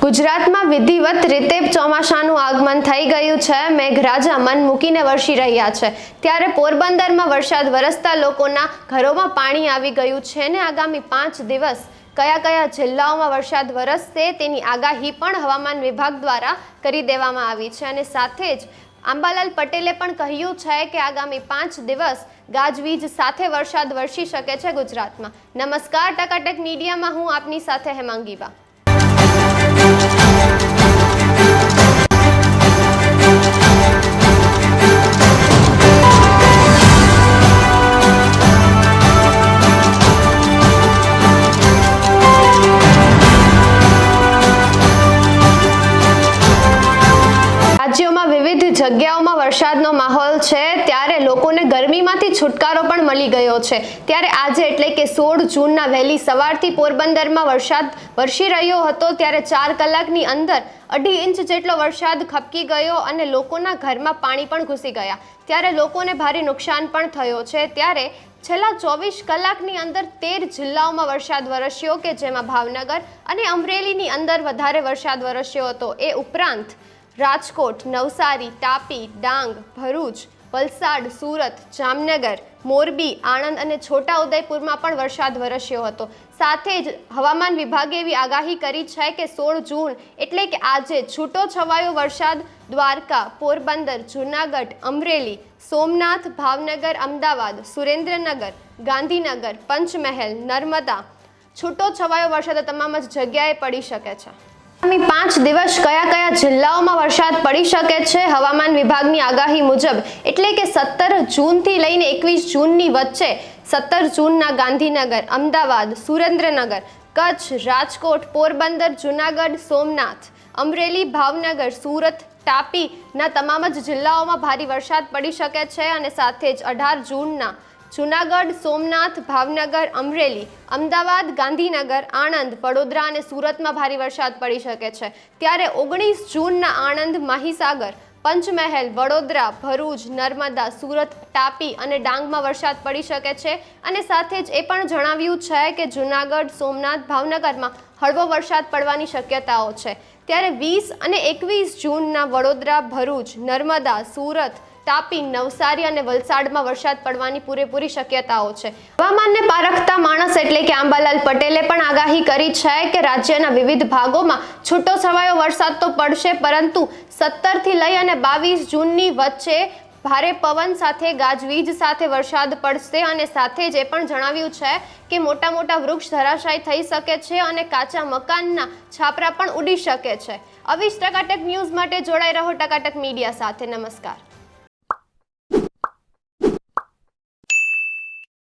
ગુજરાતમાં વિધિવત રીતે ચોમાસાનું આગમન થઈ ગયું છે। મેઘરાજા મન મૂકીને વરસી રહ્યા છે, ત્યારે પોરબંદરમાં વરસાદ વરસતા લોકોના ઘરોમાં પાણી આવી ગયું છે ને આગામી 5 દિવસ કયા કયા જિલ્લાઓમાં વરસાદ વરસશે તેની આગાહી પણ હવામાન વિભાગ દ્વારા કરી દેવામાં આવી છે અને સાથે જ અંબાલાલ પટેલે પણ કહ્યું છે કે આગામી 5 દિવસ ગાજવીજ સાથે વરસાદ વરસી શકે છે ગુજરાતમાં। નમસ્કાર, ટકાટક મીડિયામાં હું આપની સાથે હેમાંગી બા। રાજ્યોમાં વિવિધ જગ્યાઓમાં વરસાદનો માહોલ છે, ત્યારે લોકોને ગરમીમાંથી છુટકારો પણ મળી ગયો છે। ત્યારે આજે એટલે કે 16 જૂનના વહેલી સવારથી પોરબંદરમાં વરસાદ વરસી રહ્યો હતો, ત્યારે 4 કલાકની અંદર 2.5 ઇંચ જેટલો વરસાદ ખપકી ગયો અને લોકોના ઘરમાં પાણી પણ ઘૂસી ગયા, ત્યારે લોકોને ભારે નુકસાન પણ થયો છે। ત્યારે છેલ્લા 24 કલાકની અંદર 13 જિલ્લાઓમાં વરસાદ વરસ્યો કે જેમાં ભાવનગર અને અમરેલીની અંદર વધારે વરસાદ વરસ્યો હતો। એ ઉપરાંત રાજકોટ, નવસારી, તાપી, ડાંગ, ભરૂચ, વલસાડ, સુરત, જામનગર, મોરબી, આણંદ અને છોટાઉદેપુરમાં પણ વરસાદ વરસ્યો હતો। સાથે જ હવામાન વિભાગે એવી આગાહી કરી છે કે 16 જૂન એટલે કે આજે છૂટો છવાયો વરસાદ દ્વારકા, પોરબંદર, જૂનાગઢ, અમરેલી, સોમનાથ, ભાવનગર, અમદાવાદ, સુરેન્દ્રનગર, ગાંધીનગર, પંચમહેલ, નર્મદા છૂટો છવાયો વરસાદ તમામ જ જગ્યાએ પડી શકે છે। આગામી 5 દિવસ કયા કયા જિલ્લાઓમાં વરસાદ પડી શકે છે? હવામાન વિભાગની આગાહી મુજબ એટલે કે 17 જૂનથી લઈને 21 જૂનની વચ્ચે 17 જૂનના ગાંધીનગર, અમદાવાદ, સુરેન્દ્રનગર, કચ્છ, રાજકોટ, પોરબંદર, જૂનાગઢ, સોમનાથ, અમરેલી, ભાવનગર, સુરત, તાપીના તમામ જ જિલ્લાઓમાં ભારે વરસાદ પડી શકે છે અને સાથે જ 18 જૂનના જૂનાગઢ, સોમનાથ, ભાવનગર, અમરેલી, અમદાવાદ, ગાંધીનગર, આણંદ, વડોદરા અને સુરતમાં ભારે વરસાદ પડી શકે છે। ત્યારે 19 જૂનના આણંદ, મહીસાગર, પંચમહેલ, વડોદરા, ભરૂચ, નર્મદા, સુરત, તાપી અને ડાંગમાં વરસાદ પડી શકે છે અને સાથે જ એ પણ જણાવ્યું છે કે જૂનાગઢ, સોમનાથ, ભાવનગરમાં હળવો વરસાદ પડવાની શક્યતાઓ છે। ત્યારે 20 અને 21 જૂનના વડોદરા, ભરૂચ, નર્મદા, સુરત, તાપી, નવસારી અને વલસાડમાં વરસાદ પડવાની પૂરેપૂરી શક્યતાઓ છે। હવામાનને પારખતા માણસ એટલે કે અંબાલાલ પટેલે પણ આગાહી કરી છે કે રાજ્યના વિવિધ ભાગોમાં છૂટો છવાયો વરસાદ તો પડશે, પરંતુ 17 થી લઈ અને 22 જૂનની વચ્ચે ભારે પવન સાથે ગાજવીજ સાથે વરસાદ પડશે અને સાથે જ એ પણ જણાવ્યું છે કે મોટા મોટા વૃક્ષ ધરાશાયી થઈ શકે છે અને કાચા મકાનના છાપરા પણ ઉડી શકે છે। આવી જ ટકાટક ન્યૂઝ માટે જોડાઈ રહો ટકાટક મીડિયા સાથે। નમસ્કાર।